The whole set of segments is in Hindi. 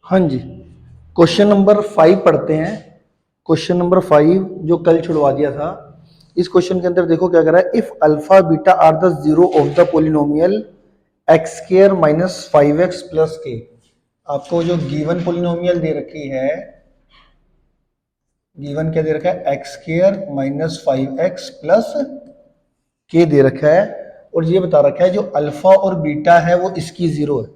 हाँ जी, क्वेश्चन नंबर 5 पढ़ते हैं। क्वेश्चन नंबर 5 जो कल छुड़वा दिया था। इस क्वेश्चन के अंदर देखो क्या कह रहा है, if alpha beta are the zero of the polynomial x square minus 5x plus k. आपको जो गिवन पोलिनोमियल दे रखी है, गिवन क्या दे रखा है, x square minus 5x plus के दे रखा है, और ये बता रखा है जो अल्फा और बीटा है वो इसकी जीरो है।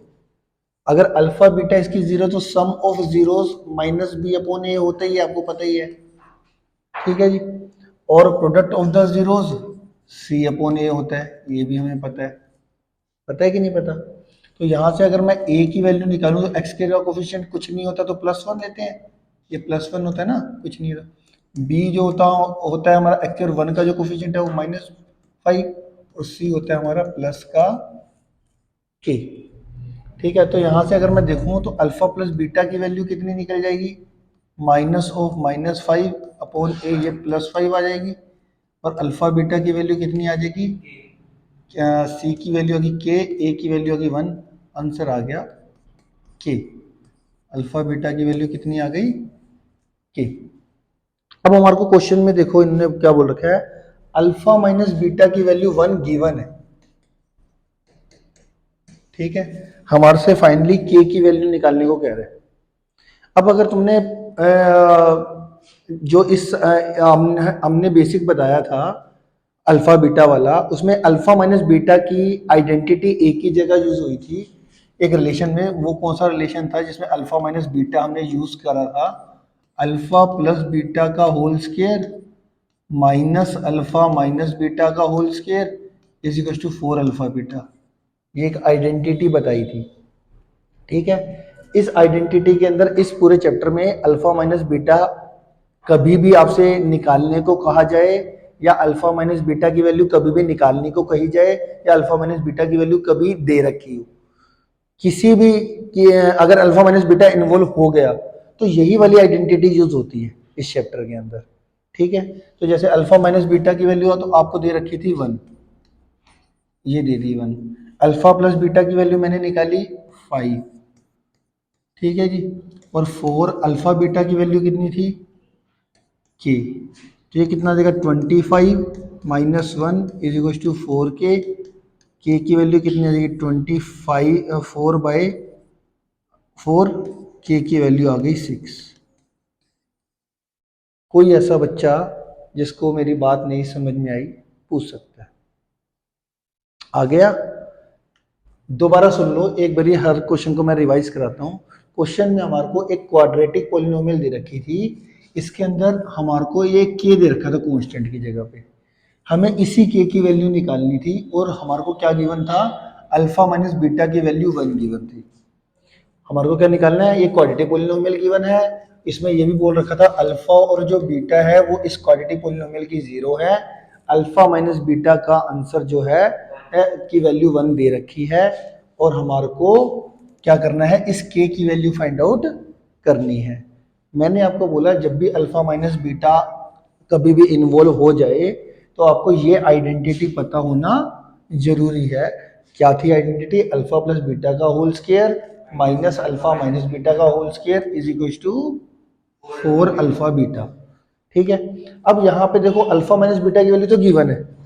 अगर अल्फा बीटा इसकी जीरो तो sum of zeros minus B upon A होता ही है, आपको पता ही है। ठीक है जी। और product of the zeros C upon A होता है, ये भी हमें पता है कि नहीं पता। तो यहां से अगर मैं ए की वैल्यू निकालूं तो एक्स के का कोफिशिएंट कुछ नहीं होता तो +1 लेते हैं, ये +1 होता है ना, कुछ नहीं होता। बी जो होता है हमारा एक्स के 1 का जो कोफिशिएंट है वो -5, और सी होता है हमारा प्लस का के। ठीक है, तो यहां से अगर मैं देखूं तो अल्फा प्लस बीटा की वैल्यू कितनी निकल जाएगी, -5 अपॉन ए, ये +5 आ जाएगी। और अल्फा बीटा की वैल्यू कितनी आ जाएगी, क्या सी की वैल्यू होगी के, ए की वैल्यू होगी 1। आंसर आ गया के। अल्फा बीटा की वैल्यू कितनी आ गई, के। अब हमारे को क्वेश्चन में देखो इन्होंने क्या बोल रखा है, अल्फा माइनस बीटा की वैल्यू 1 गिवन है। ठीक है, हमारे से फाइनली के की वैल्यू निकालने को कह रहे हैं। अब अगर तुमने जो इस हमने बेसिक बताया था अल्फा बीटा वाला, उसमें अल्फा माइनस बीटा की आइडेंटिटी एक ही जगह यूज हुई थी एक रिलेशन में। वो कौन सा रिलेशन था जिसमें अल्फा माइनस बीटा हमने यूज करा था, अल्फा प्लस बीटा का whole square minus alpha minus beta का whole square is equal to 4 alpha beta. ये एक आइडेंटिटी बताई थी। ठीक है, इस आइडेंटिटी के अंदर इस पूरे चैप्टर में अल्फा माइनस बीटा कभी भी आपसे निकालने को कहा जाए, या अल्फा माइनस बीटा की वैल्यू कभी भी निकालने को कही जाए, या अल्फा माइनस बीटा की वैल्यू कभी दे रखी हो, किसी भी कि अगर अल्फा माइनस बीटा इन्वॉल्व हो गया तो यही वाली आइडेंटिटी यूज होती है इस चैप्टर के अंदर। ठीक है, तो जैसे अल्फा माइनस बीटा की वैल्यू तो आपको दे रखी थी 1, ये दे दी 1। अल्फा प्लस बीटा की वैल्यू मैंने निकाली 5। ठीक है जी, और 4 अल्फा बीटा की वैल्यू कितनी थी, के। तो ये कितना देगा, 25 माइनस 1 इज इक्वल टू 4 के की वैल्यू कितनी आ जाएगी, 25 4/4, के की वैल्यू आ गई 6। कोई ऐसा बच्चा जिसको मेरी बात नहीं समझ में आई पूछ सकता है। आ गया, दोबारा सुन लो एक बारी, हर क्वेश्चन को मैं रिवाइज कराता हूँ। क्वेश्चन में हमारे को एक क्वाड्रेटिक पॉलिनोमियल दे रखी थी, इसके अंदर हमारे को ये के दे रखा था कांस्टेंट की जगह पे। हमें इसी के की वैल्यू निकालनी थी, और हमारे को क्या गिवन था, अल्फा माइनस बीटा की वैल्यू 1 गिवन थी। हमारे को क्या निकालना है, ये क्वाड्रेटिक पॉलिनोमियल गिवन है। इसमें ये भी बोल रखा था अल्फा और जो बीटा है वो इस क्वाड्रेटिक पॉलिनोमियल की 0 है। अल्फा माइनस बीटा का आंसर जो है की वैल्यू 1 दे रखी है, और हमारे को क्या करना है, इस के की वैल्यू फाइंड आउट करनी है। मैंने आपको बोला जब भी अल्फा माइनस बीटा कभी भी इन्वॉल्व हो जाए तो आपको ये आइडेंटिटी पता होना जरूरी है। क्या थी आइडेंटिटी, अल्फा प्लस बीटा का whole square minus alpha minus beta का whole square is equal to 4 alpha beta. ठीक है, अब यहाँ पे देखो अल्फा माइनस बीटा की वैल्यू तो गिवन है,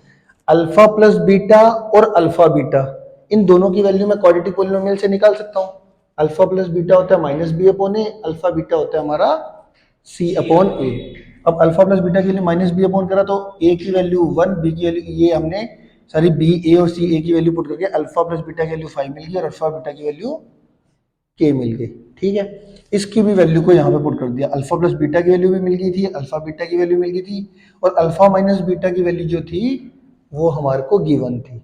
अल्फा प्लस बीटा और अल्फा बीटा इन दोनों की वैल्यू मैं क्वाड्रेटिक पॉलिनोमियल से निकाल सकता हूँ। अल्फा प्लस बीटा होता है minus B upon A, alpha beta होता है हमारा सी अपॉन ए। अब अल्फा प्लस बीटा के लिए माइनस बी अपॉन करा तो ए की वैल्यू 1, बी की वैल्यू, ये हमने सारी बी ए और सी ए की वैल्यू पुट करके अल्फा प्लस बीटा की वैल्यू 5 मिल गई, और अल्फा बीटा की वैल्यू के मिल गई। ठीक है, इसकी भी वैल्यू को यहाँ पे पुट कर दिया, अल्फा प्लस बीटा की वैल्यू भी मिल गई थी, अल्फा बीटा की वैल्यू मिल गई थी, और अल्फा माइनस बीटा की वैल्यू जो थी वो हमारे को गिवन थी।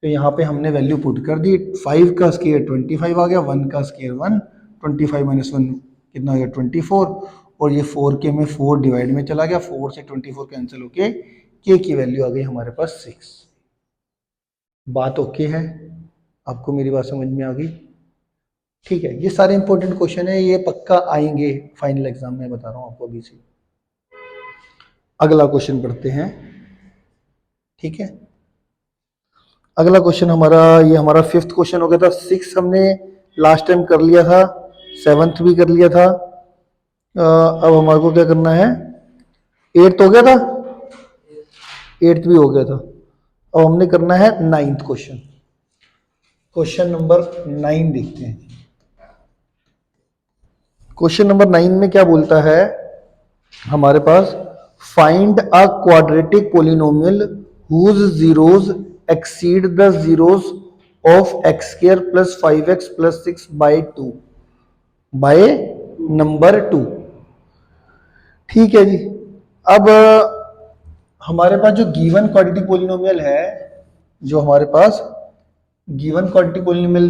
तो यहाँ पे हमने वैल्यू पुट कर दी, 5 का स्क्वायर 25 आ गया, 1 का स्क्वायर 1, 25 माइनस 1 कितना हो गया 24, और ये 4 के में 4 डिवाइड में चला गया, 4 से 24 कैंसिल होके के की वैल्यू आ गई हमारे पास 6। बात ओके है, आपको मेरी बात समझ में आ गई। ठीक है, ये सारे इंपॉर्टेंट क्वेश्चन है, ये पक्का आएंगे फाइनल एग्जाम में, बता रहा हूँ आपको अभी से। अगला क्वेश्चन पढ़ते हैं। ठीक है, अगला क्वेश्चन हमारा, ये हमारा 5th क्वेश्चन हो गया था। 6 हमने लास्ट टाइम कर लिया था, 7th भी कर लिया था। अब हमारे को क्या करना है, 8th हो गया था, 8th भी हो गया था। अब हमने करना है 9th क्वेश्चन। क्वेश्चन नंबर 9 देखते हैं। क्वेश्चन नंबर 9 में क्या बोलता है हमारे पास, find a quadratic polynomial whose zeros exceed the zeros of x square plus 5x plus 6 by 2 by number 2। ठीक है जी। अब हमारे पास जो गिवन क्वाड्रेटिक पोलिनोमियल है, जो हमारे पास गिवन क्वाड्रेटिक पोलिनोमियल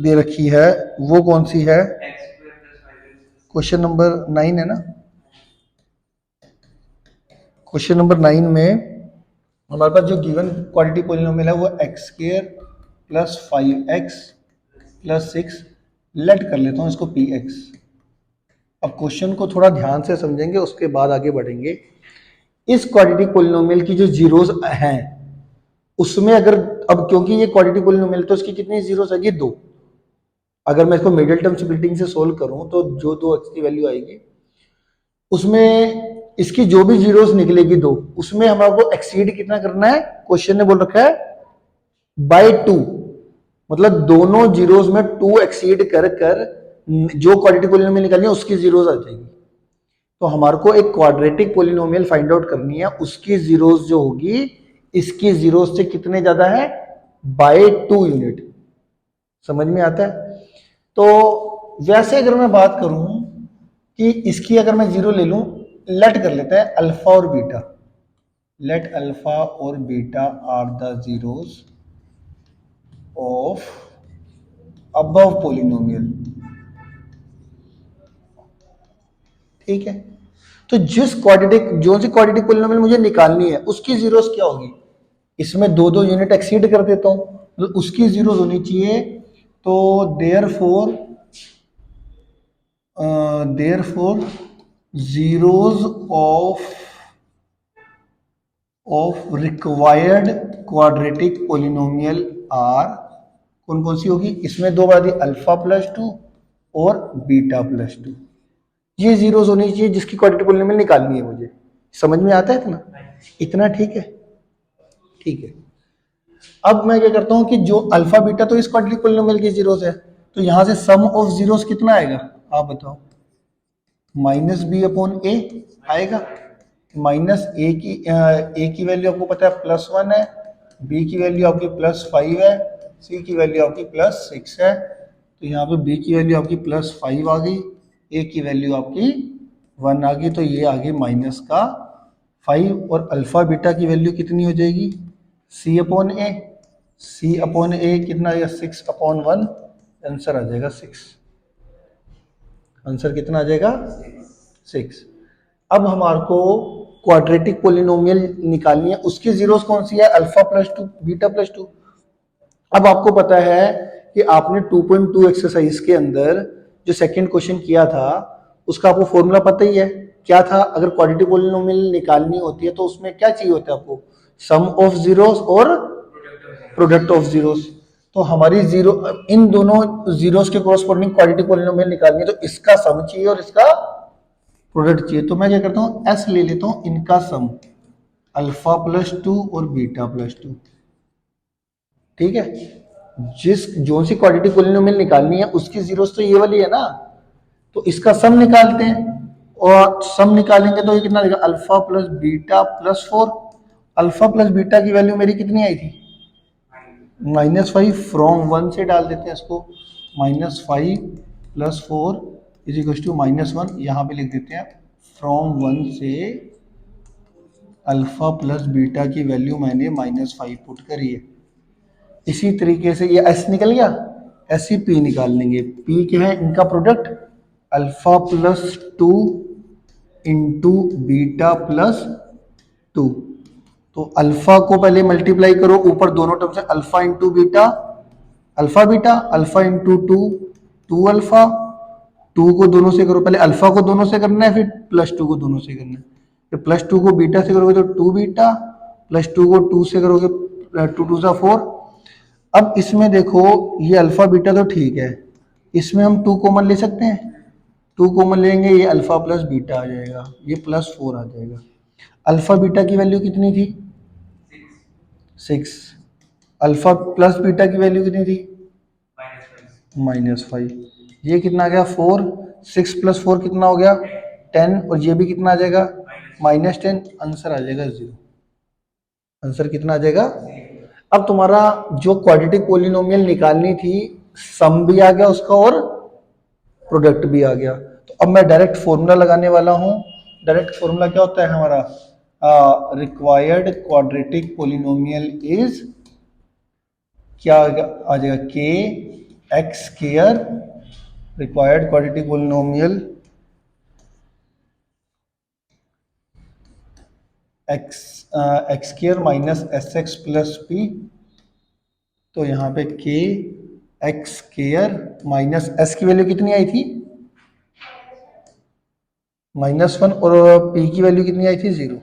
दे रखी है, वो कौन सी है? क्वेश्चन नंबर 9 है ना। क्वेश्चन नंबर 9 में हमारे पास जो गिवन क्वाड्रेटिक पोलिनोमियल है वो x square plus 5x plus 6, let कर लेता हूँ इसको px। अब क्वेश्चन को थोड़ा ध्यान से समझेंगे, उसके बाद आगे बढ़ेंगे। इस क्वाड्रेटिक पोलिनोमियल की जो जीरोस हैं उसमें अगर, अब क्योंकि ये क्वाड्रेटिक पोलिनोमियल तो इसकी कितनी जीरोस आएगी? 2। अगर मैं इसको मिडिल टर्म स्प्लिटिंग से सोल्व करूं तो जो 2x की वैल्यू आएगी उसमें इसकी जो भी जीरोस निकलेगी 2, उसमें हमारे को एक्सीड कितना करना है? क्वेश्चन ने बोल रखा है बाय 2, मतलब दोनों जीरोस में 2 एक्सीड कर कर जो क्वाड्रेटिक पोलिनोमियल निकालनी है उसकी जीरोस आ जाएगी। तो हमारे को एक क्वाड्रेटिक पोलिनोमियल फाइंड आउट करनी है, उसकी जीरोस जो होगी इसकी जीरोस से कितने ज्यादा है? By 2 unit. समझ में आता है? तो वैसे अगर मैं बात करूं कि इसकी अगर मैं जीरो ले लूं, लेट कर लेते हैं अल्फा और बीटा, लेट अल्फा और beta are the zeros of above polynomial. ठीक है। तो जो सी क्वाड्रेटिक पोलिनोमियल मुझे निकालनी है उसकी जीरोस क्या होगी? इसमें 2 यूनिट एक्सीड कर देता हूं, तो उसकी जीरोस होनी चाहिए। तो therefore zeros of required quadratic polynomial are कौन कौन सी होगी? इसमें 2 बार अल्फा प्लस 2 और बीटा प्लस 2। ये जीरोस होनी चाहिए जिसकी क्वाड्रेटिक पोलिनोमियल निकालनी है मुझे। समझ में आता है इतना? इतना ठीक है। ठीक है। अब मैं क्या करता हूं कि जो अल्फा बीटा तो इस क्वाड्रेटिक पोलिनोमियल की जीरोस है, तो यहां से सम ऑफ जीरोस कितना आएगा आप बताओ? -b/a आएगा। ए की वैल्यू आपको पता है +1 है, बी की वैल्यू आपकी +5 है, सी की वैल्यू आपकी +6 है। तो यहाँ पे बी की वैल्यू आपकी +5 आ गई, ए की वैल्यू आपकी 1 आ गई, तो ये आ गई -5। और अल्फा बीटा की वैल्यू कितनी हो जाएगी? c/a। c/a कितना आएगा? 6/1। आंसर आ जाएगा 6। आंसर कितना आ जाएगा? 6। अब हमारे को क्वाड्रेटिक पोलिनोमियल निकालनी है, उसकी जीरोस कौन सी है? Alpha plus 2 beta plus 2। अब आपको पता है कि आपने 2.2 एक्सरसाइज के अंदर जो सेकंड क्वेश्चन किया था उसका आपको फॉर्मूला पता ही है क्या था? अगर क्वाड्रेटिक पोलिनोमियल निकालनी होती है तो उसमें क्या चाहिए होता है आपको? सम ऑफ जीरोस और प्रोडक्ट ऑफ जीरोस। तो हमारी इन दोनों जीरोस के कोरस्पॉन्डिंग क्वाड्रेटिक पोलिनोमियल निकालनी है, तो इसका सम चाहिए और इसका प्रोडक्ट चाहिए। तो मैं क्या करता हूं, एस ले लेता हूं, इनका सम अल्फा प्लस 2 और बीटा प्लस 2। ठीक है। जो सी क्वाड्रेटिक पोलिनोमियल निकालनी है उसकी जीरोस तो ये वाली है ना, तो इसका सम निकालते हैं। और सम निकालेंगे तो ये कितना देगा? Alpha plus beta plus 4। Alpha plus beta की वैल्यू मेरी कितनी आई थी? -5। फ्रॉम 1 से डाल देते हैं इसको, -5 + 4 = -1। यहाँ पे लिख देते हैं फ्रॉम 1 से अल्फा प्लस बीटा की वैल्यू मैंने -5 पुट करी है। इसी तरीके से ये एस निकल गया, एस ही पी निकाल लेंगे। पी क्या है? इनका product alpha plus 2 into beta plus 2। तो अल्फा को पहले मल्टीप्लाई करो ऊपर दोनों टर्म से, alpha into beta alpha beta, alpha into 2 2 alpha, 2 को दोनों से करो, पहले अल्फा को दोनों से करना है फिर +2 को दोनों से करना है। फिर +2 को बीटा से करोगे तो 2 बीटा, +2 को 2 से करोगे 2 2 = 4। अब इसमें देखो ये अल्फा बीटा तो ठीक है, इसमें हम 2 कॉमन ले सकते हैं, 2 कॉमन लेंगे, ये अल्फा प्लस बीटा आ जाएगा, ये +4 आ जाएगा। अल्फा बीटा की वैल्यू कितनी थी? 6। अल्फा प्लस बीटा की वैल्यू कितनी थी? -5। ये कितना आ गया? 4। 6 + 4 कितना हो गया? 10। और ये भी कितना आ जाएगा? -10। आंसर आ जाएगा 0। आंसर कितना आ जाएगा? अब तुम्हारा जो क्वाड्रेटिक पोलिनोमियल निकालनी थी, सम भी आ गया उसका और प्रोडक्ट भी आ गया। तो अब मैं डायरेक्ट फॉर्मूला लगाने वाला हूं। डायरेक्ट फॉर्मूला क्या होता है हमारा? रिक्वायर्ड क्वाड्रेटिक पोलिनोमियल इज, क्या आ जाएगा? के x square, required quadratic polynomial x square minus S x plus P. तो यहाँ पे के एक्स स्क्वायर माइनस एस की वैल्यू कितनी आई थी? -1। और पी की वैल्यू कितनी आई थी? 0।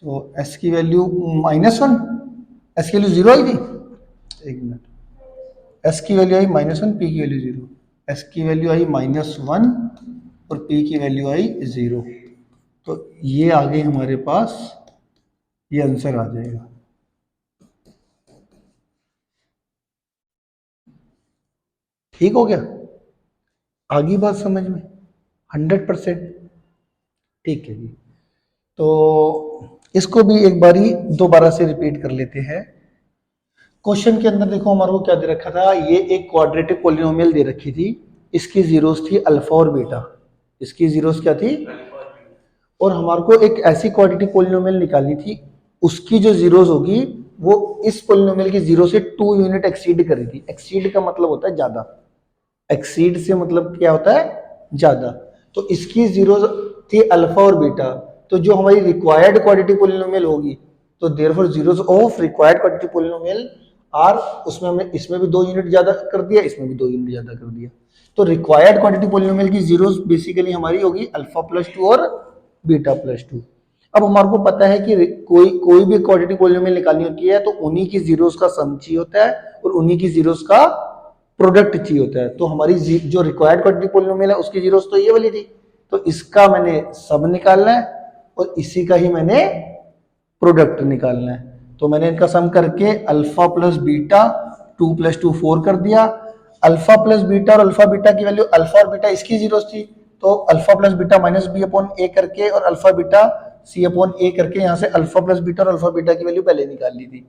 तो एस की वैल्यू -1, एस की वैल्यू 0 आई थी। एक मिनट, एस की वैल्यू आई -1, पी की वैल्यू 0। एस की वैल्यू आई -1 और पी की वैल्यू आई 0। तो ये आ गई हमारे पास, ये आंसर आ जाएगा। ठीक हो गया? आगे बात समझ में? 100%। ठीक है जी। तो इसको भी एक बारी दोबारा से रिपीट कर लेते हैं। क्वेश्चन के अंदर देखो हमारे को क्या दे रखा था? ये एक क्वाड्रेटिक पोलिनोमियल दे रखी थी, इसकी जीरोस थी अल्फा और बीटा। इसकी जीरोस क्या थी? और हमारे को एक ऐसी क्वाड्रेटिक पोलिनोमियल निकालनी थी, उसकी जो जीरोस होगी वो इस पोलिनोमियल की जीरो से 2 यूनिट एक्सीड कर रही थी। एक्सीड का मतलब होता है ज्यादा, एक्सीड से मतलब क्या होता है? ज्यादा। तो इसकी जीरो थी अल्फा और बीटा। तो जो हमारी रिक्वायर्ड क्वाड्रेटिक पोलिनोमियल होगी, तो therefore zeros of required quadratic polynomial are, उसमें हमने इसमें भी 2 यूनिट ज्यादा कर दिया, इसमें भी 2 यूनिट ज्यादा कर दिया। तो रिक्वायर्ड क्वाड्रेटिक पोलिनोमियल की जीरोस बेसिकली हमारी होगी अल्फा प्लस 2 और बीटा प्लस 2। अब हमारे को पता है कि कोई भी क्वाड्रेटिक पोलिनोमियल निकालनी होती है तो उन्हीं की जीरोस का सम चाहिए होता है और उन्हीं की जीरोस का प्रोडक्ट चाहिए होता है। तो हमारी जो रिक्वायर्ड क्वाड्रेटिक पोलिनोमियल है उसकी जीरोस तो ये वाली थी, तो इसका मैंने सब निकालना है और इसी का ही मैंने प्रोडक्ट निकालना है। तो मैंने इनका सम करके अल्फा प्लस बीटा 2 + 2 4 कर दिया। अल्फा प्लस बीटा और अल्फा बीटा की वैल्यू, अल्फा और बीटा इसकी जीरोस थी, तो अल्फा प्लस बीटा -b/a करके और अल्फा बीटा c/a करके यहाँ से अल्फा प्लस बीटा और अल्फा बीटा की वैल्यू पहले निकाल ली थी।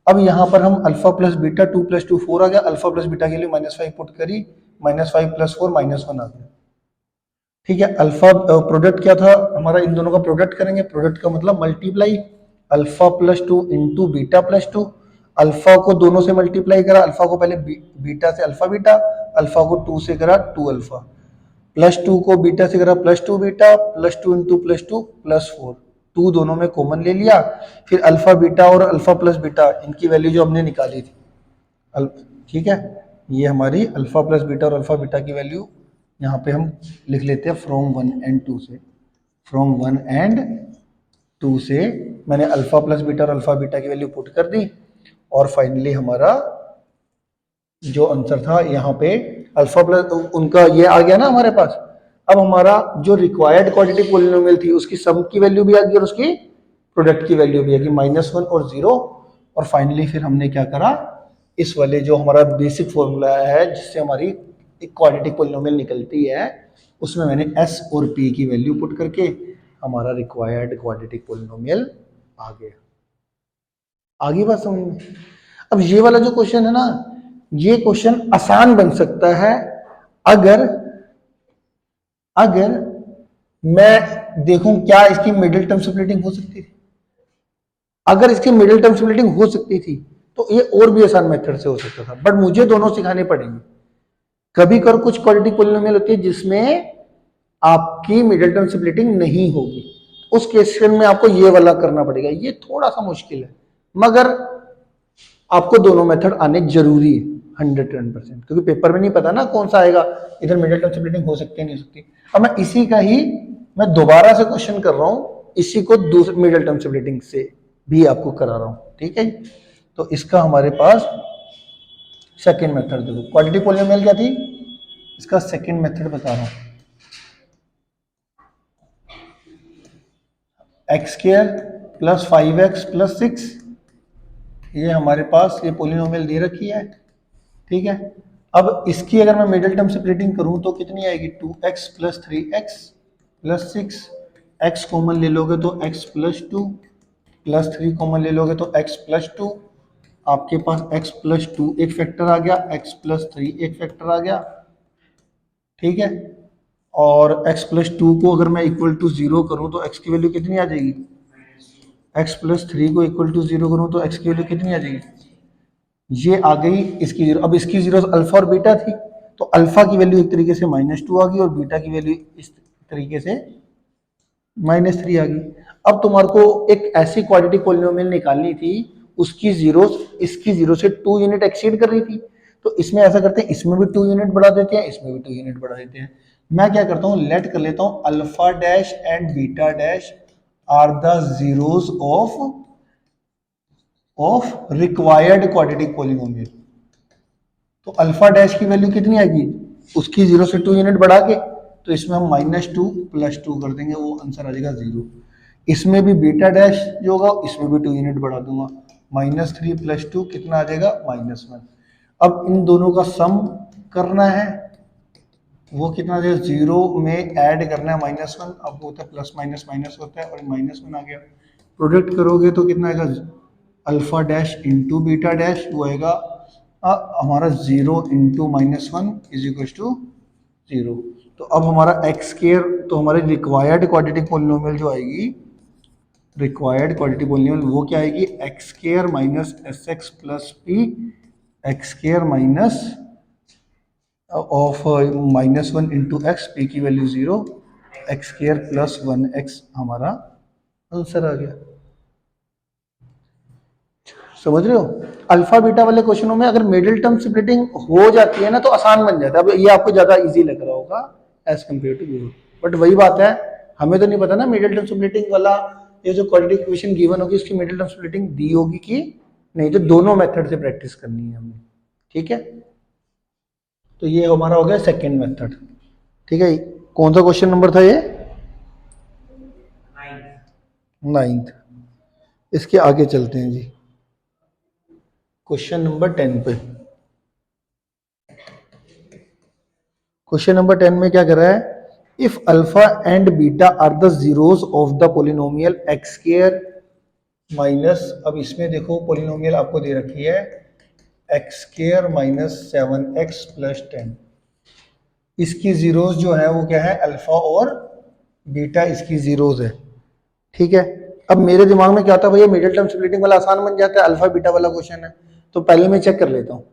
अब यहाँ पर हम अल्फा प्लस बीटा 2 + 2 4 आ गया, अल्फा प्लस बीटा की वैल्यू -5 पुट करी, -5 + 4 -1 आ गया। ठीक है, अल्फा प्रोडक्ट क्या था हमारा? इन दोनों का प्रोडक्ट करेंगे, प्रोडक्ट का मतलब multiply, alpha plus 2 into beta plus 2। Alpha को दोनों से मल्टीप्लाई करा, अल्फा को पहले बीटा से अल्फा बीटा, अल्फा को 2 से करा 2 अल्फा, प्लस 2 को बीटा से करा +2 बीटा, +2 इंटू +2 +4। 2 दोनों में कॉमन ले लिया, फिर अल्फा बीटा और अल्फा प्लस बीटा इनकी वैल्यू जो हमने निकाली थी, ठीक है, ये हमारी अल्फा प्लस बीटा और अल्फा बीटा की वैल्यू यहाँ पे हम लिख लेते हैं फ्रॉम 1 and 2 से। फ्रॉम 1 and 2 से मैंने अल्फा प्लस बीटा और अल्फा बीटा की वैल्यू पुट कर दी और फाइनली हमारा जो आंसर था यहाँ पे अल्फा प्लस उनका ये आ गया ना हमारे पास। अब हमारा जो रिक्वायर्ड क्वाड्रेटिक पोलिनोमियल थी उसकी सम की वैल्यू भी आ गई और उसकी प्रोडक्ट की वैल्यू भी आ गई, -1 और 0। और फाइनली फिर हमने क्या करा, इस वाले जो हमारा बेसिक फॉर्मूला है जिससे हमारी एक क्वाड्रेटिक पोलिनोमियल निकलती है, उसमें मैंने s और p की वैल्यू पुट करके हमारा रिक्वायर्ड क्वाड्रेटिक पोलिनोमियल आ गया। आगे बात समझ में? अब ये वाला जो क्वेश्चन है ना, ये क्वेश्चन आसान बन सकता है अगर मैं देखूं क्या इसकी मिडिल टर्म स्प्लिटिंग हो सकती थी। अगर इसकी मिडिल टर्म स्प्लिटिंग हो सकती थी तो ये और भी आसान मेथड से हो सकता था, बट मुझे दोनों सिखाने पड़ेंगे। कभी कर कुछ क्वाड्रेटिक पोलिनोमियल होती है जिसमें आपकी मिडिल टर्म स्प्लिटिंग नहीं होगी, उस क्वेश्चन में आपको ये वाला करना पड़ेगा। ये थोड़ा सा मुश्किल है मगर आपको दोनों मेथड आने जरूरी है 110%, क्योंकि पेपर में नहीं पता ना कौन सा आएगा, इधर मिडिल टर्म स्प्लिटिंग हो सकती है नहीं हो सकती। अब मैं इसी का ही मैं दोबारा से क्वेश्चन कर रहा हूं, इसी को दूसरे मिडिल टर्म स्प्लिटिंग से भी आपको करा रहा हूं, ठीक है। तो इसका हमारे पास सेकेंड मेथड देखो, क्वाड्रेटिक पॉलिनोमियल क्या थी, इसका सेकेंड मेथड बता रहा हूं, x square plus 5x plus 6, ये हमारे पास ये पॉलिनोमियल दे रखी है, ठीक है। अब इसकी अगर मैं मिडिल टर्म सेपरेटिंग करूं तो कितनी आएगी, 2x plus 3x plus 6, x common ले लोगे तो x प्लस 2 प्लस 3 कॉमन ले लोगे तो x प्लस 2, आपके पास x प्लस 2 एक फैक्टर आ गया, x प्लस 3 एक फैक्टर आ गया, ठीक है। और x प्लस 2 को अगर मैं इक्वल टू 0 करूं तो x की वैल्यू कितनी आ जाएगी, x प्लस 3 को इक्वल टू 0 करूं तो x की वैल्यू कितनी आ जाएगी, ये आ गई इसकी जीरो। अब इसकी जीरो अल्फा और बीटा थी, तो अल्फा की वैल्यू एक तरीके से -2 आ गई और बीटा की वैल्यू इस तरीके से -3 आ गई। अब तुम्हारे को एक ऐसी क्वाड्रेटिक पॉलिनोमियल निकालनी थी, उसकी जीरो इसकी जीरो से 2 यूनिट एक्सीड कर रही थी, तो इसमें ऐसा करते हैं, इसमें भी 2 यूनिट बढ़ा देते हैं, इसमें भी 2 यूनिट बढ़ा देते हैं। मैं क्या करता हूँ, लेट कर लेता हूँ alpha dash and beta dash are the zeros of required quadratic polynomial. तो अल्फा डैश की वैल्यू कितनी आएगी, उसकी जीरो से 2 यूनिट बढ़ा के, तो इसमें हम -2 प्लस 2 कर देंगे, वो आंसर आ जाएगा 0। इसमें भी बीटा डैश जो होगा, इसमें भी 2 यूनिट बढ़ा दूंगा, -3 प्लस 2 कितना आ जाएगा, -1। अब इन दोनों का सम करना है, वो कितना आ जाएगा, 0 में ऐड करना है -1, अब होता है प्लस माइनस माइनस होता है और -1 आ गया, प्रोडक्ट करोगे तो कितना आएगा, alpha dash into beta dash, वो आएगा हमारा 0 इंटू -1 इज इक्वल टू 0। तो अब हमारा एक्स स्क्वायर, तो हमारी रिक्वायर्ड क्वाड्रेटिक पॉलिनोमियल जो आएगी, रिक्वायर्ड क्वाड्रेटिक पॉलिनोमियल वो क्या आएगी, x square minus S x plus P, x square minus of -1 into x, P की value 0, x square plus 1x हमारा आंसर आ गया। समझ रहे हो, अल्फा बीटा वाले क्वेश्चनों में अगर मिडिल टर्म स्प्लिटिंग हो जाती है ना तो आसान बन जाता है। अब ये आपको ज्यादा इजी लग रहा होगा as compare to you, but वही बात है, हमें तो नहीं पता ना मिडिल टर्म स्प्लिटिंग वाला, ये जो क्वाड्रेटिक इक्वेशन गिवन होगी उसकी मिडिल टर्म स्प्लिटिंग दी होगी कि नहीं, तो दोनों मेथड से प्रैक्टिस करनी है हमें, ठीक है। तो ये हमारा हो गया सेकेंड मेथड, ठीक है। कौन सा क्वेश्चन नंबर था ये, 9th। इसके आगे चलते हैं जी, क्वेश्चन नंबर 10 पे। क्वेश्चन नंबर 10 में क्या कर रहा है, if alpha and beta are the zeros of the polynomial x square minus, अब इसमें देखो पोलिनोमियल आपको दे रखी है x square minus 7x plus 10, इसकी जीरोस जो है वो क्या है, अल्फा और बीटा इसकी जीरोस है, ठीक है। अब मेरे दिमाग में क्या था, भैया मिडिल टर्म स्प्लिटिंग वाला आसान बन जाता है, अल्फा बीटा वाला क्वेश्चन है, तो पहले मैं चेक कर लेता हूँ,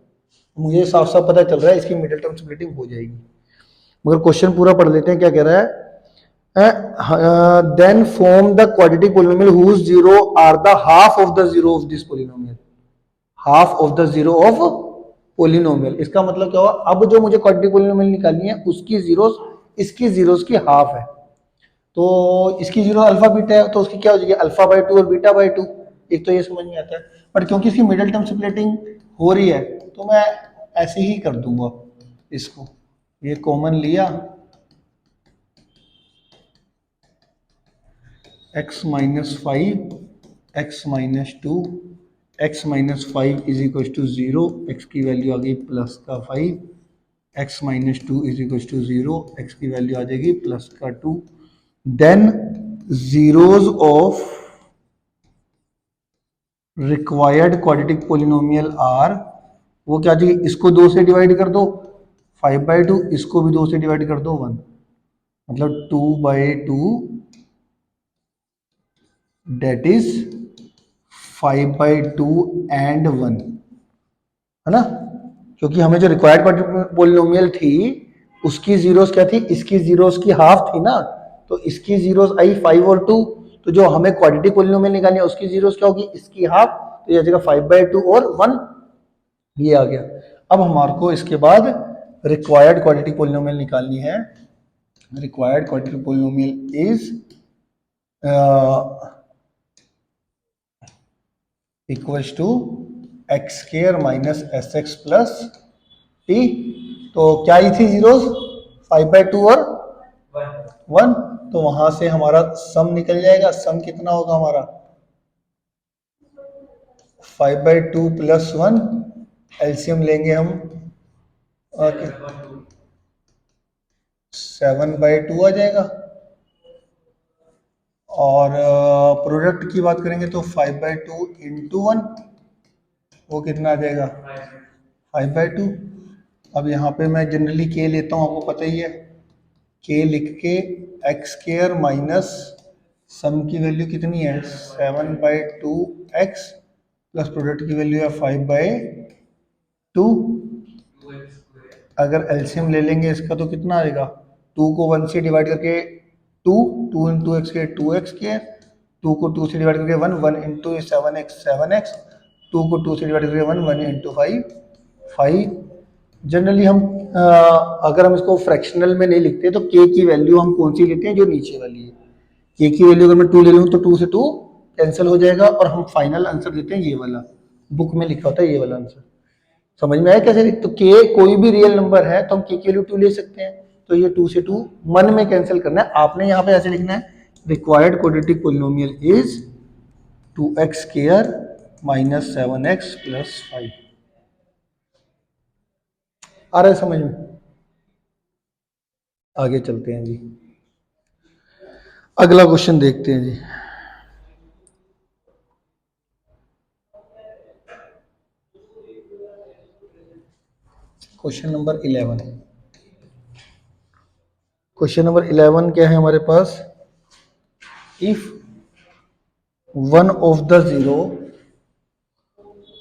मुझे साफ साफ पता चल रहा है इसकी मिडिल टर्म स्प्लिटिंग हो जाएगी। मगर क्वेश्चन पूरा पढ़ लेते हैं, क्या कह रहा है, then form the quadratic polynomial whose zero are the half of the zero of this polynomial, half of the zero of polynomial. इसका मतलब क्या हुआ, अब जो मुझे क्वाड्रेटिक पॉलिनोमियल निकालनी है उसकी जीरोस इसकी जीरोस की हाफ है, तो इसकी जीरो अल्फा बीटा है, तो उसकी क्या हो जाएगी, अल्फा बाई 2 और बीटा बाई 2, एक तो ये समझ में आता है, बट क्योंकि इसकी मिडिल टर्म स्प्लिटिंग हो रही है तो मैं ऐसे ही कर दूंगा, इसको ये कॉमन लिया, x minus 5 x minus 2 x minus 5 is equal to 0, x की वैल्यू आ गई प्लस का 5, x minus 2 is equal to 0, x की वैल्यू आ जाएगी प्लस का 2, then zeros of required quadratic polynomial are, वो क्या चाहिए, इसको 2 से डिवाइड कर दो 5/2, इसको भी 2 से डिवाइड कर दो 1, मतलब 2/2 डेट इज 5/2 एंड 1, है ना। क्योंकि हमें जो रिक्वायर्ड पॉलिनोमियल थी उसकी जीरोस क्या थी, इसकी जीरोस की हाफ थी ना, तो इसकी जीरोस आई 5 और 2, तो जो हमें क्वाड्रेटिक पॉलिनोमियल निकालनी है उसकी जीरोस क्या होगी, इसकी हाफ, तो ये आ जाएगा 5/2 और 1, ये आ गया। अब हमारे को इसके बाद रिक्वायर्ड क्वाड्रेटिक पॉलिनोमियल निकालनी है, required quadratic polynomial is equals to x square minus S x plus t. तो क्या ही थी जीरोस, 5/2 और 1। तो वहां से हमारा सम निकल जाएगा। सम कितना होगा हमारा 5/2 प्लस 1। एलसीएम लेंगे हम 7/2 आ जाएगा। और प्रोडक्ट की बात करेंगे तो 5/2 इंटू 1 वो कितना आ जाएगा 5/2। अब यहाँ पे मैं जनरली के लेता हूँ, आपको पता ही है। के लिख के एक्स स्क्वायर माइनस सम की वैल्यू कितनी है 7/2 एक्स प्लस प्रोडक्ट की वैल्यू है 5/2। अगर एलसीएम ले लेंगे इसका तो कितना आएगा 2 को 1 से डिवाइड करके 2 इंटू एक्स के 2x के 2 को 2 से डिवाइड करके 1 इंटू 7x 2 को 2 से डिवाइड करके 1 इंटू 5। जनरली हम अगर हम इसको फ्रैक्शनल में नहीं लिखते तो के की वैल्यू हम कौन सी लेते हैं जो नीचे वाली है। के की वैल्यू अगर मैं 2 ले लूँ तो 2 से 2 कैंसिल हो जाएगा और हम फाइनल आंसर देते हैं ये वाला, बुक में लिखा होता है ये वाला आंसर। समझ में आया कैसे लिख, तो के कोई भी रियल नंबर है तो हम के की वैल्यू 2 ले सकते हैं। तो ये 2 से 2 मन में कैंसिल करना है। आपने यहाँ पे ऐसे लिखना है required quadratic polynomial is 2x square minus 7x plus 5। आ रहा है समझ में? आगे चलते हैं जी, अगला क्वेश्चन देखते हैं जी। Question number 11। क्वेश्चन नंबर 11 क्या है हमारे पास, if one of the zero,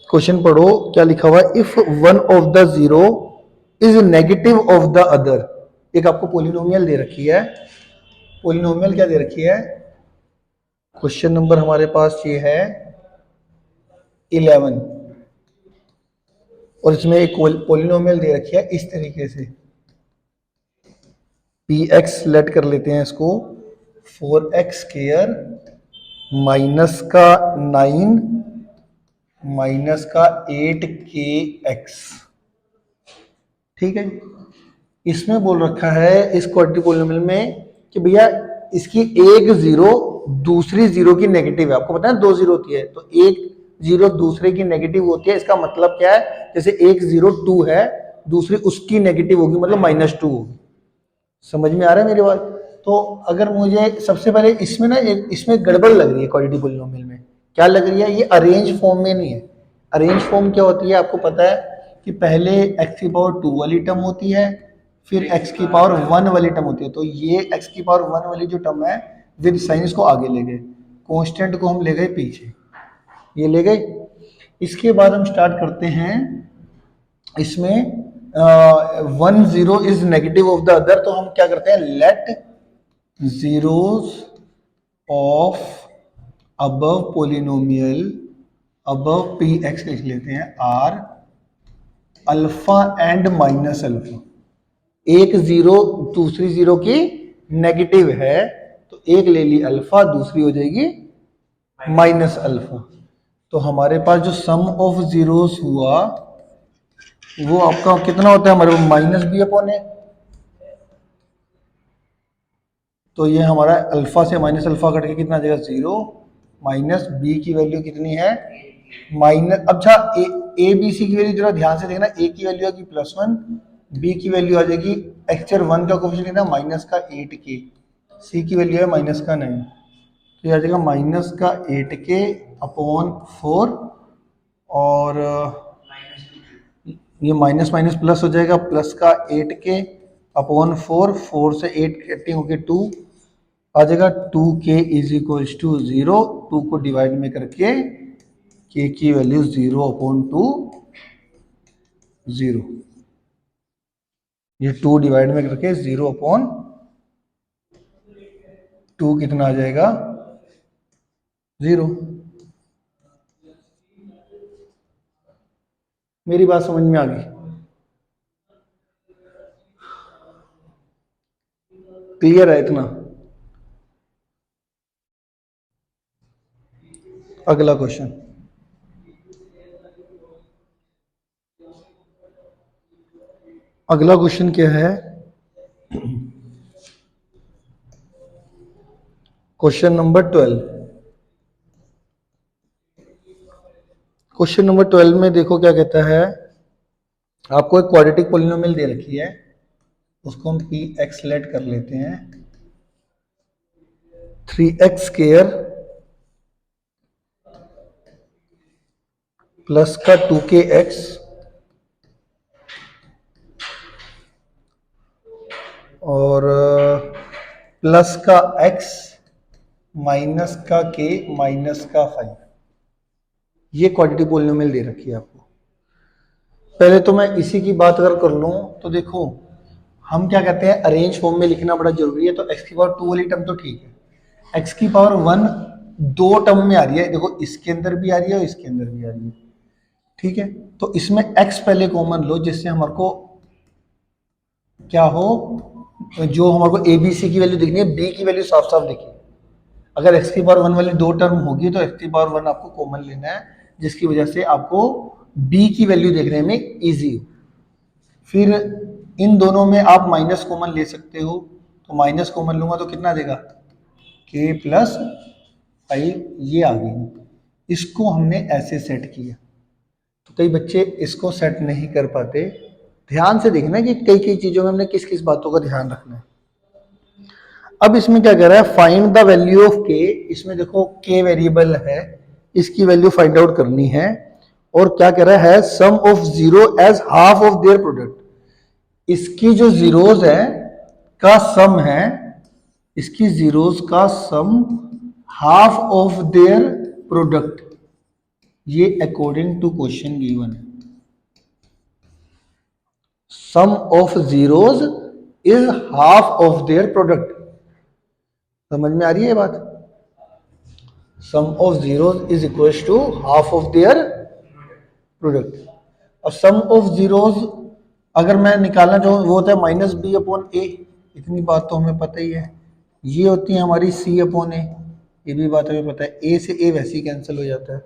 question पढ़ो क्या लिखा हुआ है, if one of the zero is negative of the other. एक आपको पोलिनोमियल दे रखी है, पोलिनोमियल क्या दे रखी है, क्वेश्चन नंबर हमारे पास ये है 11 और इसमें एक पोलिनोमियल दे रखी है इस तरीके से, पी एक्स लेट कर लेते हैं इसको 4x स्क्वायर माइनस का 9 माइनस का 8kx। ठीक है, इसमें बोल रखा है इस क्वाड्रेटिक पोलिनोमियल में कि भैया इसकी एक जीरो दूसरी जीरो की नेगेटिव है। आपको पता है 2 जीरो होती है तो एक जीरो दूसरे की नेगेटिव होती है। इसका मतलब क्या है, जैसे एक जीरो 2 है दूसरी उसकी नेगेटिव होगी मतलब -2 होगी। समझ में आ रहा है मेरी बात? तो अगर मुझे सबसे पहले इसमें ना इसमें गड़बड़ लग रही है क्वाड्रेटिक पोलिनोमियल में, क्या लग रही है, ये अरेंज फॉर्म में नहीं है। अरेंज फॉर्म क्या होती है आपको पता है कि पहले x की पावर 2 वाली टर्म होती है फिर x की पावर 1 वाली टर्म होती है। तो ये x की पावर 1 वाली जो टर्म है विद साइन इसको आगे ले गए, कांस्टेंट को हम ले गए पीछे, ये ले गए। इसके बाद हम स्टार्ट करते हैं इसमें 1 0 is negative of the other. तो हम क्या करते हैं, let zeros of above polynomial above px लिख लेते हैं are alpha and minus alpha. एक जीरो दूसरी जीरो की नेगेटिव है तो एक ले ली अल्फा दूसरी हो जाएगी माइनस अल्फा। तो हमारे पास जो सम ऑफ जीरोस हुआ वो आपका कितना होता है हमारे पास माइनस बी अपॉन ए। तो ये हमारा अल्फा से माइनस अल्फा कट के कितना आ जाएगा 0 माइनस बी की वैल्यू कितनी है माइनस, अच्छा ए बी सी की वैल्यू जरा ध्यान से देखना, ए की वैल्यू आएगी +1, बी की वैल्यू आ जाएगी एक्चुअल 1 का कोफिशिएंट कितना -8k, सी की वैल्यू है -9। तो ये आ जाएगा -8k अपॉन 4 और ये माइनस माइनस प्लस हो जाएगा +8k अपॉन 4, 4 से 8 कटिंग होके 2 आ जाएगा 2k इज इक्वल्स टू 0। 2 को डिवाइड में करके k की वैल्यू 0/2 0, ये 2 डिवाइड में करके 0/2 कितना आ जाएगा 0। मेरी बात समझ में आ गई? क्लियर है इतना? अगला क्वेश्चन, अगला क्वेश्चन क्या है? Question number 12। क्वेश्चन नंबर 12 में देखो क्या कहता है। आपको एक क्वाड्रेटिक पोलिनोमियल दे रखी है, उसको हम पी एक्स लेट कर लेते हैं। 3x² प्लस का 2kx और प्लस का x माइनस का k माइनस का 5, ये क्वाड्रेटिक पोलिनोमियल दे रखी है आपको। पहले तो मैं इसी की बात अगर कर लूं तो देखो, हम क्या कहते हैं, अरेंज फॉर्म में लिखना बड़ा जरूरी है। तो x की पावर 2 वाली टर्म तो ठीक है, x की पावर 1 दो टर्म में आ रही है, देखो इसके अंदर भी आ रही है और इसके अंदर भी आ रही है, ठीक है। तो इसमें x पहले कॉमन लो, जिससे हमारे को क्या हो, जो हमारे को ए बी सी की वैल्यू दिखनी है, b की वैल्यू साफ साफ दिखी। अगर x की पावर 1 वाली दो टर्म होगी तो x की पावर 1 आपको कॉमन लेना है, जिसकी वजह से आपको b की वैल्यू देखने में इजी हो। फिर इन दोनों में आप माइनस कॉमन ले सकते हो, तो माइनस कॉमन लूंगा तो कितना देगा, k प्लस 5, ये आ गई। इसको हमने ऐसे सेट किया। तो कई बच्चे इसको सेट नहीं कर पाते। ध्यान से देखना कि कई कई चीजों में हमने किस किस बातों का ध्यान रखना है। अब इसमें क्या कह रहा है, find the value of k। इसमें देखो k वेरिएबल है, इसकी वैल्यू फाइंड आउट करनी है। और क्या कह रहा है, sum of zero as half of their product. इसकी जो जीरोज है का सम है, इसकी जीरोज का sum half of their product, ये अकॉर्डिंग टू क्वेश्चन गिवन है। Sum of zeros is half of their product. समझ में आ रही है ये बात? Sum of zeros is equal to half of their product. और सम ऑफ जीरोज अगर मैं निकालना चाहूँ, वो होता है माइनस बी अपॉन ए। इतनी बात तो हमें पता ही है। ये होती है हमारी सी अपॉन ए, ये भी बात हमें पता है। ए से ए वैसे ही कैंसिल हो जाता है।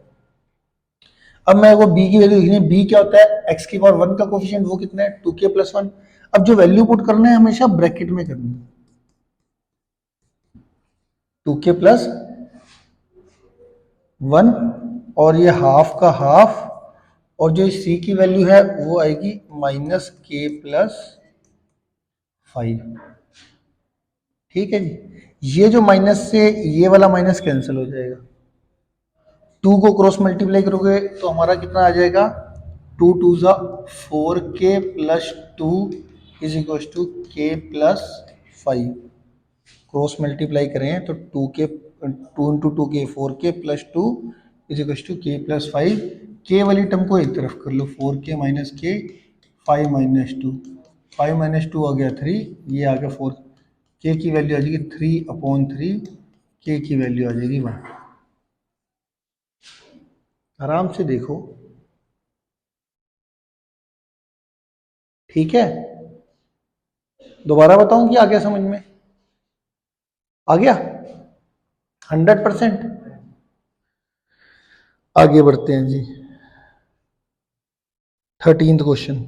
अब मैं वो बी की वैल्यू लिखनी है। बी क्या होता है, एक्स की पावर 1 का कोफिशिएंट, वो कितना है 2k प्लस 1। अब जो वैल्यू पुट करना है हमेशा ब्रैकेट में करनी है, 2k प्लस 1 और ये हाफ का हाफ, और जो सी की वैल्यू है वो आएगी माइनस k प्लस 5। ठीक है जी। ये जो माइनस से ये वाला माइनस कैंसिल हो जाएगा, 2 को क्रॉस मल्टीप्लाई करोगे तो हमारा कितना आ जाएगा, 2 टू ज़ा 4k plus 2 is equal to k plus 5। Cross multiply करें तो 2 into 2k 4k plus 2 is equal to k plus 5। k वाली टर्म को एक तरफ कर लो, 4k minus k, 5 minus 2, 5 minus 2 आ गया 3, ये आ गया 4। k की वैल्यू आ जाएगी 3/3, k की वैल्यू आ जाएगी 1। आराम से देखो, ठीक है। दोबारा बताऊं कि आ गया समझ में? आ गया 100%। आगे बढ़ते हैं जी, 13th क्वेश्चन।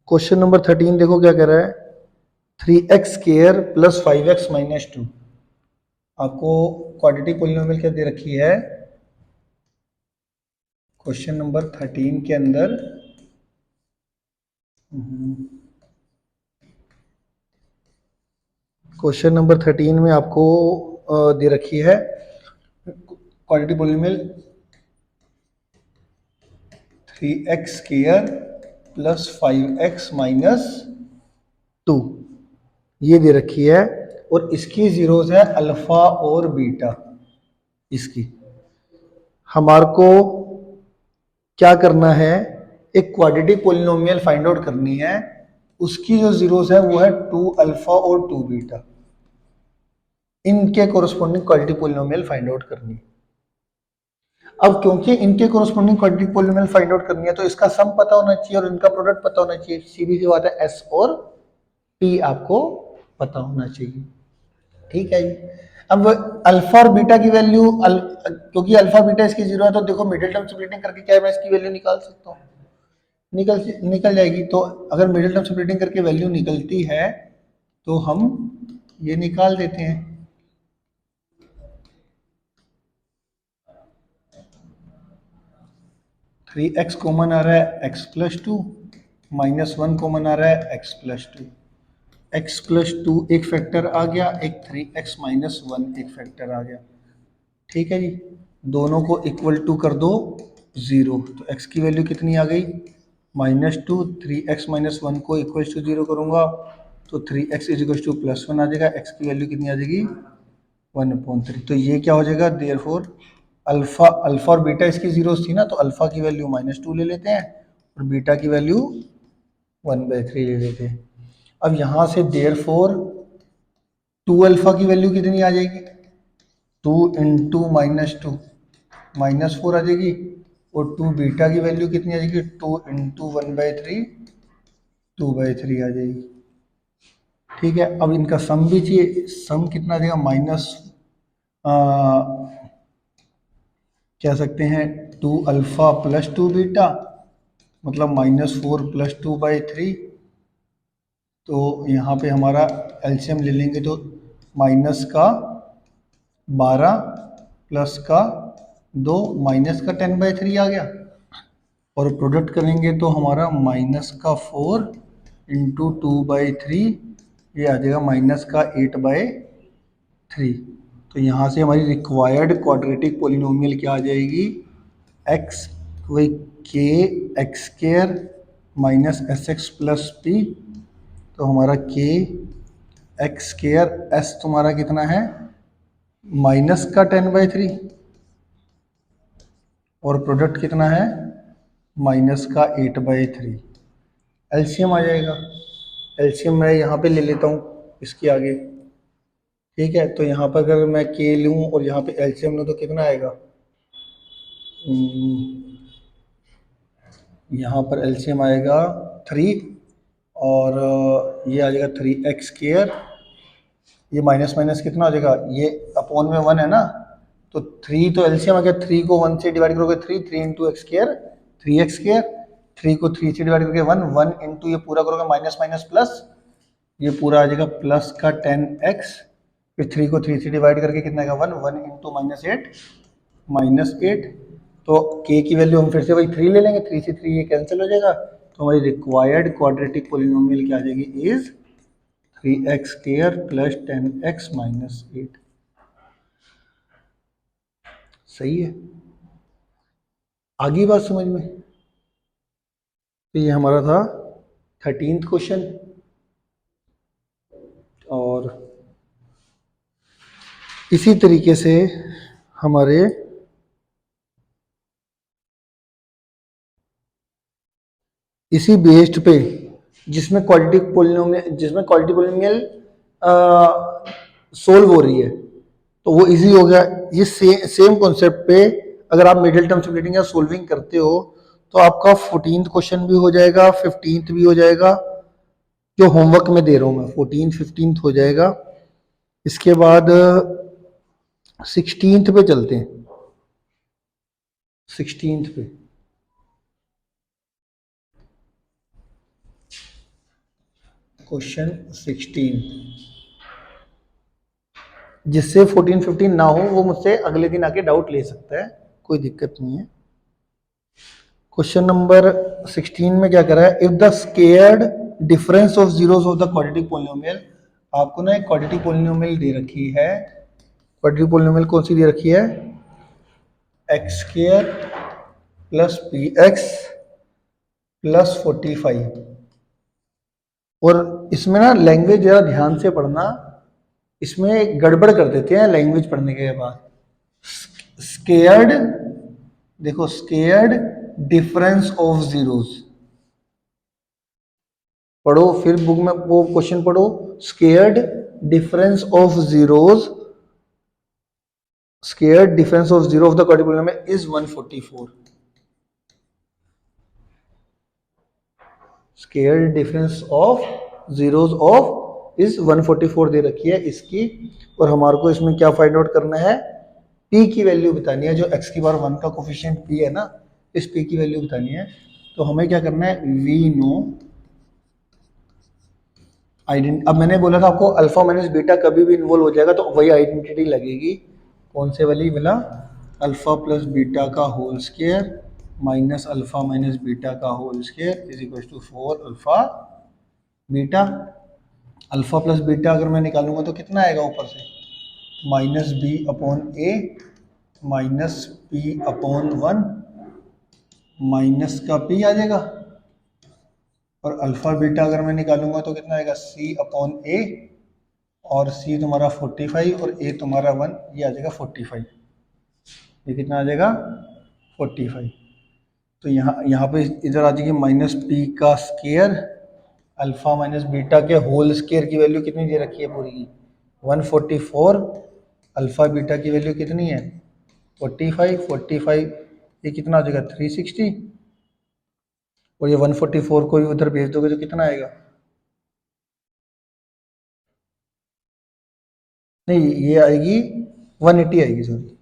क्वेश्चन नंबर 13 देखो क्या कह रहा है, 3x² प्लस 5x माइनस 2। आपको क्वाड्रेटिक पोलिनोमियल क्या दे रखी है क्वेश्चन नंबर 13 के अंदर। क्वेश्चन नंबर 13 में आपको दे रखी है quadratic polynomial 3x² plus 5x minus 2, ये दे रखी है। और इसकी जीरोस है अल्फा और बीटा। इसकी हमारे को क्या करना है, एक क्वाड्रेटिक पोलिनोमियल फाइंड आउट करनी है। उसकी जो जीरोस है वो है 2 अल्फा और 2 बीटा। इनके corresponding quadratic polynomial find out करनी है। अब क्योंकि इनके corresponding quadratic polynomial find out करनी है, तो इसका सम पता होना चाहिए और इनका प्रोडक्ट पता होना चाहिए। सीधी सी बात है, एस और पी आपको पता होना चाहिए। ठीक है जी। अब अल्फा और बीटा की वैल्यू क्योंकि अल्फा बीटा इसकी 0 है, तो देखो मिडिल टर्म स्प्लिटिंग करके क्या है, मैं इसकी वैल्यू निकाल सकता हूँ, निकल जाएगी। तो अगर मिडिल टर्म स्प्लिटिंग करके वैल्यू निकलती है तो हम ये निकाल देते हैं। थ्री एक्स कॉमन आ रहा है, x plus two, minus one common आ रहा है, x plus two. X plus two एक फैक्टर आ गया, एक थ्री एक्स माइनस वन एक फैक्टर आ गया। ठीक है जी, दोनों को इक्वल टू कर दो 0, तो x की वैल्यू कितनी आ गई, -2। 3x माइनस वन को इक्वल टू 0 करूँगा तो 3x is equal to plus one आ जाएगा। x की वैल्यू कितनी आ जाएगी, 1/3। तो ये क्या हो जाएगा, देयरफॉर अल्फा और बीटा इसकी जीरोस थी ना, तो अल्फा की वैल्यू -2 ले लेते हैं और बीटा की वैल्यू 1/3 ले लेते हैं। अब यहाँ से देयरफॉर 2 अल्फा की वैल्यू कितनी आ जाएगी, 2 इंटू -2 -4 आ जाएगी, और 2 बीटा की वैल्यू कितनी आ जाएगी, 2 इंटू 1/3 2/3 आ जाएगी। ठीक है, अब इनका सम भी चाहिए, सम कितना आ जाएगा, कह सकते हैं 2 अल्फा प्लस 2 बीटा, मतलब -4 प्लस 2/3। तो यहाँ पे हमारा एलसीएम ले लेंगे तो माइनस का 12 प्लस का 2 माइनस का 10/3 आ गया, और प्रोडक्ट करेंगे तो हमारा माइनस का 4 इंटू 2/3, ये आ जाएगा माइनस का 8/3। तो यहाँ से हमारी रिक्वायर्ड क्वाड्रेटिक पोलिनोमियल क्या आ जाएगी, एक्स वही के x square minus S x plus P. तो हमारा के एक्स स्क्वायर एस तुम्हारा कितना है, माइनस का 10/3, और प्रोडक्ट कितना है, माइनस का 8/3। एलसीएम आ जाएगा, एलसीएम मैं यहाँ पे ले लेता हूँ इसके आगे। ठीक है, तो यहाँ पर अगर मैं के लूँ और यहाँ पे एलसीएम लूँ तो कितना आएगा, यहाँ पर एलसीएम आएगा 3, और ये आ जाएगा 3x स्क्वायर, ये माइनस माइनस कितना हो जाएगा, ये अपॉन में 1 है ना, तो 3 तो एलसीएम आ गया, 3 को 1 से डिवाइड करोगे 3 into x square 3x square, 3 को 3 से डिवाइड करके 1 इंटू ये पूरा करोगे माइनस माइनस प्लस, ये पूरा आ जाएगा प्लस का 10x, फिर 3 को 3 से डिवाइड करके कितना आएगा 1 इंटू -8 तो k की वैल्यू हम फिर से वही 3 ले लेंगे, 3 से 3 ये कैंसिल हो जाएगा, तो हमारी रिक्वायर्ड क्वाड्रेटिक पोलिनोमियल क्या आ जाएगी, is 3x square plus 10x minus 8। सही है, आगे बात समझ में। तो ये हमारा था 13th क्वेश्चन, और इसी तरीके से हमारे इसी बेस्ड पे जिसमें क्वाड्रेटिक पोलिनोमियल सोल्व हो रही है, तो वो इजी हो गया। ये सेम कॉन्सेप्ट पे अगर आप मिडिल टर्म स्प्लिटिंग या सोल्विंग करते हो तो आपका 14th क्वेश्चन भी हो जाएगा, 15th भी हो जाएगा, जो होमवर्क में दे रहा हूँ मैं, 14th 15th हो जाएगा। इसके बाद 16th पे चलते हैं, 16th पे क्वेश्चन 16, जिससे 14 15 ना हो वो मुझसे अगले दिन आके डाउट ले सकता है, कोई दिक्कत नहीं है। क्वेश्चन नंबर 16 में क्या कर रहा है, if the squared difference of zeros of the quadratic polynomial, आपको ना एक क्वाड्रेटिक पोलिनोमियल दे रखी है, क्वाड्रेटिक पोलिनोमियल कौन सी दे रखी है, x square plus P x plus 45, और इसमें ना लैंग्वेज जरा ध्यान से पढ़ना, इसमें गड़बड़ कर देते हैं लैंग्वेज पढ़ने के बाद। स्केयर्ड, देखो स्केयर्ड डिफरेंस ऑफ जीरोस, पढ़ो फिर बुक में वो क्वेश्चन पढ़ो, scared difference of zeros, scared difference of zero of the quadratic polynomial is 144। Scared difference of zeros of is 144 दे रखी है इसकी, और हमारे को इसमें क्या फाइंड आउट करना है, p की वैल्यू बतानी है, जो x की पावर 1 का कोफिशिएंट p है ना, इस p की वैल्यू बतानी है। तो हमें क्या करना है, वी नो आइडेंटिटी। अब मैंने बोला था आपको अल्फा माइनस बीटा कभी भी इन्वॉल्व हो जाएगा तो वही आइडेंटिटी लगेगी, कौन से वाली बोला, अल्फा प्लस बीटा का whole square minus alpha minus beta का whole square is equal to 4 alpha beta. Alpha plus beta अगर मैं निकालूंगा तो कितना आएगा ऊपर से, minus B upon A minus P upon 1 minus का पी आ जाएगा, और अल्फा बीटा अगर मैं निकालूंगा तो कितना आएगा, सी अपॉन ए, और सी तुम्हारा 45 और ए तुम्हारा 1, ये आ जाएगा 45, ये कितना आ जाएगा 45। तो यहाँ पे इधर आ जाएगी माइनस पी का स्केयर, अल्फा माइनस बीटा के होल स्केयर की वैल्यू कितनी दे रखी है पूरी की 144, अल्फा बीटा की वैल्यू कितनी है 45, ये कितना आ जाएगा 360, और ये 144 को भी उधर भेज दोगे तो कितना आएगा, नहीं ये आएगी 180 आएगी, सॉरी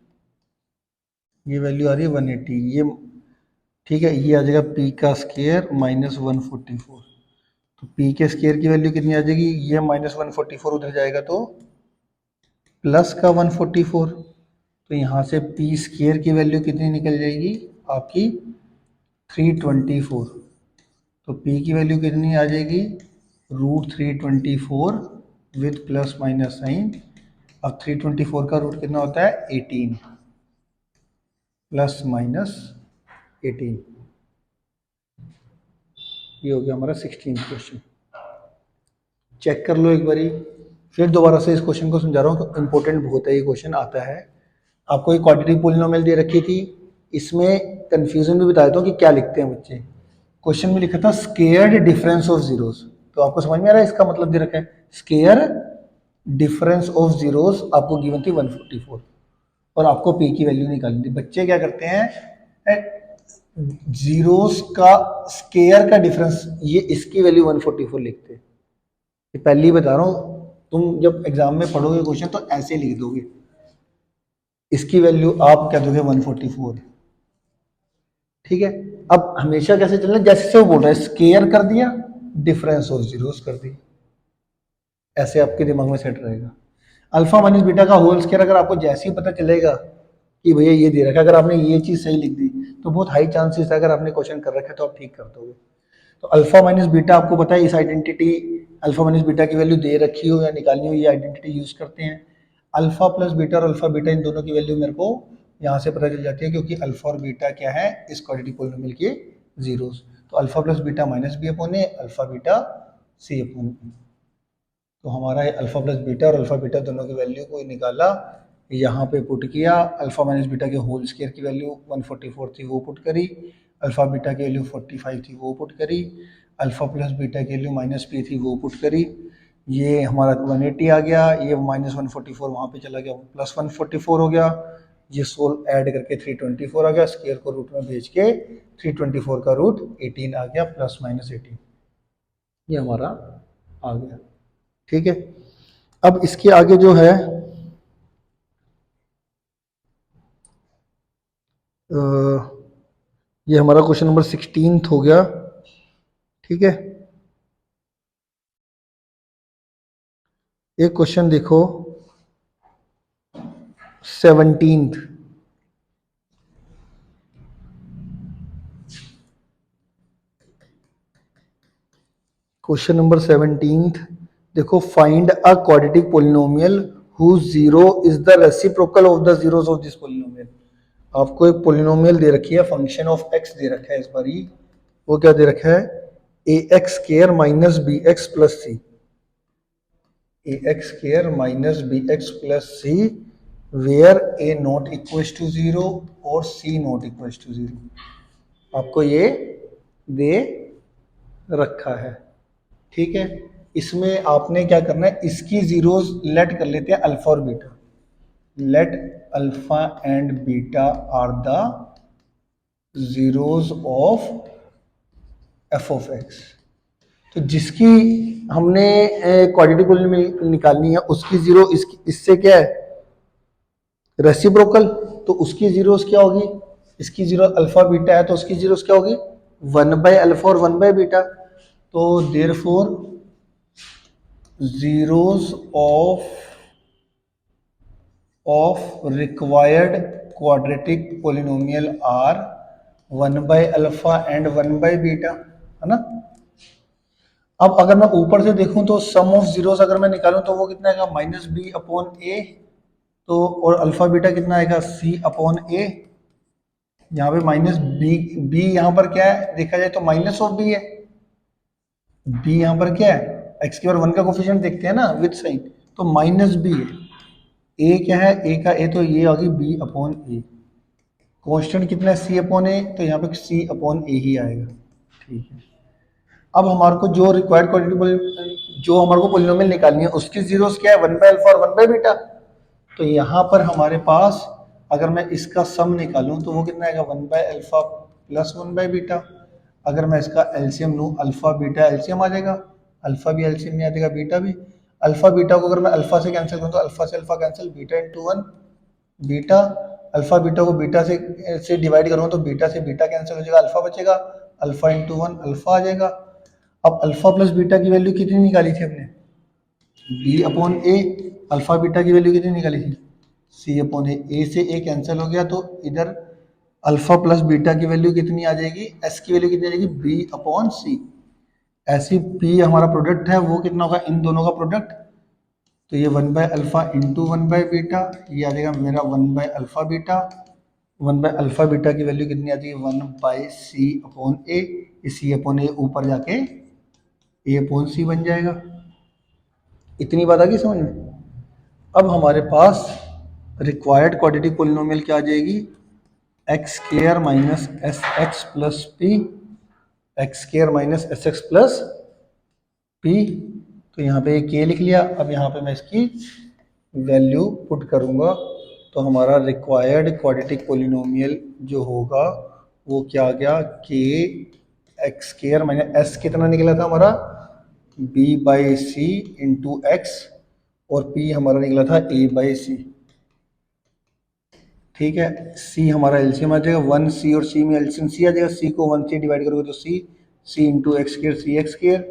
ये वैल्यू आ रही है 180, ये ठीक है, ये आ जाएगा p का स्केयर माइनस 144, तो p के स्केयर की वैल्यू कितनी आ जाएगी, ये माइनस 144 उधर जाएगा तो प्लस का 144, तो यहाँ से p स्केयर की वैल्यू कितनी निकल जाएगी आपकी 324, तो p की वैल्यू कितनी आ जाएगी √324 विद प्लस माइनस साइन। अब 324 का रूट कितना होता है 18 प्लस माइनस 18, ये हो गया हमारा 16 क्वेश्चन। चेक कर लो एक बारी, फिर दोबारा से इस क्वेश्चन को समझा रहा हूँ, इंपॉर्टेंट बहुत है ये क्वेश्चन आता है। आपको एक क्वाड्रेटिक पॉलिनोमियल दे रखी थी, इसमें कंफ्यूजन भी बताया था कि क्या लिखते हैं बच्चे। क्वेश्चन में लिखा था स्केयर्ड डिफरेंस ऑफ जीरोस, तो आपको समझ में आ रहा है इसका मतलब दे रखा है स्केयर डिफरेंस ऑफ जीरोस, आपको गिवन थी 144 और आपको पी की वैल्यू निकालनी थी। बच्चे क्या करते हैं, जीरोस का स्केयर का डिफरेंस, ये इसकी वैल्यू 144 लिखते हैं। ये पहले ही बता रहा हूँ, तुम जब एग्जाम में पढ़ोगे क्वेश्चन तो ऐसे लिख दोगे, इसकी वैल्यू आप क्या दोगे 144, ठीक है। अब हमेशा कैसे चलना, जैसे से वो बोल रहा है स्केयर कर दिया डिफरेंस ऑफ जीरोस कर दी, ऐसे आपके दिमाग में सेट रहेगा। अल्फा माइनस बीटा का होल स्केयर अगर आपको जैसे ही पता चलेगा कि भैया ये दे रखा है, अगर आपने ये चीज सही लिख दी तो बहुत हाई चांसेस है, अगर आपने क्वेश्चन कर रखा है तो आप ठीक कर दोगे। तो अल्फा माइनस बीटा आपको पता है, इस आइडेंटिटी अल्फा माइनस बीटा की वैल्यू दे रखी हो या निकालनी हो, ये आइडेंटिटी यूज करते हैं। अल्फा प्लस बीटा और अल्फा बीटा इन दोनों की वैल्यू मेरे को यहाँ से पता चल जाती है, क्योंकि अल्फा और बीटा क्या है इस क्वाड्रेटिक पॉलिनोमियल के जीरोस। तो alpha plus beta minus B upon A, alpha beta C upon A. तो हमारा अल्फा प्लस बीटा और अल्फा बीटा दोनों की वैल्यू को निकाला, यहाँ पे पुट किया, अल्फा माइनस बीटा के होल स्केयर की वैल्यू 144 थी वो पुट करी, अल्फा बीटा की वैल्यू 45 थी वो पुट करी, अल्फा प्लस बीटा की वैल्यू माइनस पी थी वो पुट करी, ये हमारा 180 आ गया, ये माइनस 144 वहाँ पे चला गया प्लस 144 हो गया, ये सोल ऐड करके 324 आ गया, स्केयर को रूट में भेज के 324 का रूट 18 आ गया प्लस माइनस 18, ये हमारा आ गया, ठीक है। अब इसके आगे जो है ये हमारा क्वेश्चन नंबर 16 हो गया, ठीक है। एक क्वेश्चन देखो 17, क्वेश्चन नंबर 17 देखो, find a quadratic polynomial whose zero is the reciprocal of the zeros of this polynomial। आपको एक पॉलिनोमियल दे रखी है, फंक्शन ऑफ एक्स दे रखा है इस बार ही, वो क्या दे रखा है A x square minus B x plus C, A x square minus B x plus C where A not equal to zero और C not equal to zero, आपको ये दे रखा है, ठीक है। इसमें आपने क्या करना है, इसकी जीरोस लेट कर लेते हैं अल्फा और beta, let alpha and beta are the zeros of f of x, तो जिसकी हमने क्वाड्रेटिक पॉलिनोमियल निकालनी है उसकी जीरो इससे क्या है, रेसिप्रोकल। तो उसकी जीरोस क्या होगी, इसकी जीरो अल्फा बीटा है तो उसकी जीरोस क्या होगी, 1/अल्फा और 1/बीटा। तो therefore zeros of required quadratic polynomial are 1/अल्फा एंड 1/बीटा, है ना। अब अगर मैं ऊपर से देखूं तो सम ऑफ जीरोस अगर मैं निकालूं तो वो कितना आएगा, -b/a। तो और अल्फा बीटा कितना आएगा, c/a। यहाँ पे -b यहाँ पर क्या है, देखा जाए तो माइनस ऑफ b है। b यहाँ पर क्या है, x की पावर 1 का कोफिशिएंट देखते हैं ना विद साइन, तो -b है। a क्या है, a का a तो ये आ गई b/a। कांस्टेंट कितना है, c/a, तो यहाँ पे c/a ही आएगा। ठीक है। अब हमारे को जो रिक्वायर्ड क्वांटिटी, जो हमारे को पोलिनोमियल निकालनी है उसकी जीरोस क्या है, 1/अल्फा और 1/बीटा। तो यहाँ पर हमारे पास अगर मैं इसका सम निकालूं तो वो कितना आएगा, 1/अल्फा प्लस 1/बीटा। अगर मैं इसका एलसीएम लूँ, अल्फा बीटा एलसीएम आ जाएगा, अल्फा भी एलसीएम में आ जाएगा, बीटा भी। अल्फा बीटा को अगर मैं अल्फा से कैंसिल करूँ तो अल्फा से alpha cancel, beta into 1 beta. Alpha beta को बीटा से डिवाइड करूँगा तो बीटा से बीटा कैंसिल हो जाएगा, अल्फा बचेगा, अल्फा इंटू 1 अल्फा आ जाएगा। अब अल्फा प्लस बीटा की वैल्यू कितनी निकाली थी हमने, b/a। अल्फा बीटा की वैल्यू कितनी निकाली थी, c/a। a से a कैंसिल हो गया तो इधर अल्फा प्लस बीटा की वैल्यू कितनी आ जाएगी, s की वैल्यू कितनी आ जाएगी, b/c। ऐसी p हमारा प्रोडक्ट है वो कितना होगा, इन दोनों का प्रोडक्ट। तो ये 1/अल्फा इंटू 1/बीटा, ये आ जाएगा मेरा 1/अल्फा बीटा। 1/अल्फा बीटा की वैल्यू कितनी आ जाएगी, 1/c/a। इस c/a ऊपर जाके a/c बन जाएगा। इतनी बात आ गई समझ में। अब हमारे पास रिक्वायर्ड क्वाड्रेटिक पोलिनोमियल क्या आ जाएगी, x² minus S x plus P, x² minus S x plus P. तो यहाँ पे k लिख लिया। अब यहाँ पे मैं इसकी वैल्यू पुट करूँगा तो हमारा रिक्वायर्ड क्वाड्रेटिक पोलिनोमियल जो होगा वो क्या आ गया, k x² माइनस s कितना निकला था हमारा, b/c इंटू एक्स, और p हमारा निकला था a/c। ठीक है। c हमारा एलसीएम आ जाएगा, 1c और c में एलसीएम c आ जाएगा। c को 1 से डिवाइड करोगे तो c इंटू x²,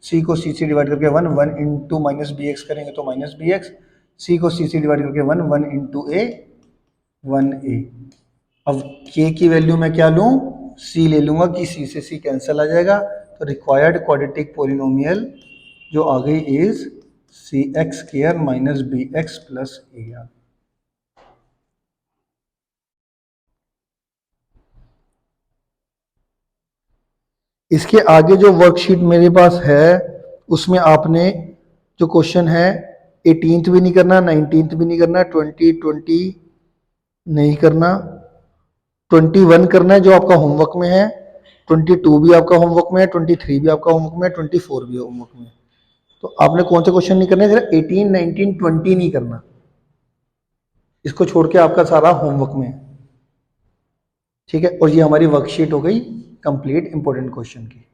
c को c से डिवाइड करके 1 इंटू माइनस बी एक्स करेंगे तो माइनस बी एक्स, c को c से डिवाइड करके 1 इंटू a 1a। अब k की वैल्यू मैं क्या लूँ, c ले लूँगा कि c से c कैंसिल आ जाएगा। तो रिक्वायर्ड क्वाड्रेटिक पोलिनोमियल जो आ गई is cx² minus bx plus a। इसके आगे जो वर्कशीट मेरे पास है उसमें आपने जो क्वेश्चन है 18th भी नहीं करना, 19th भी नहीं करना, 20 नहीं करना, 21 करना है जो आपका होमवर्क में है, 22 भी आपका होमवर्क में है, 23 भी आपका होमवर्क में है, 24 भी होमवर्क में है। तो आपने कौन से क्वेश्चन नहीं करने, सिर्फ 18, 19, 20 नहीं करना, इसको छोड़ के आपका सारा होमवर्क में है। ठीक है। और ये हमारी वर्कशीट हो गई कंप्लीट इंपॉर्टेंट क्वेश्चन की।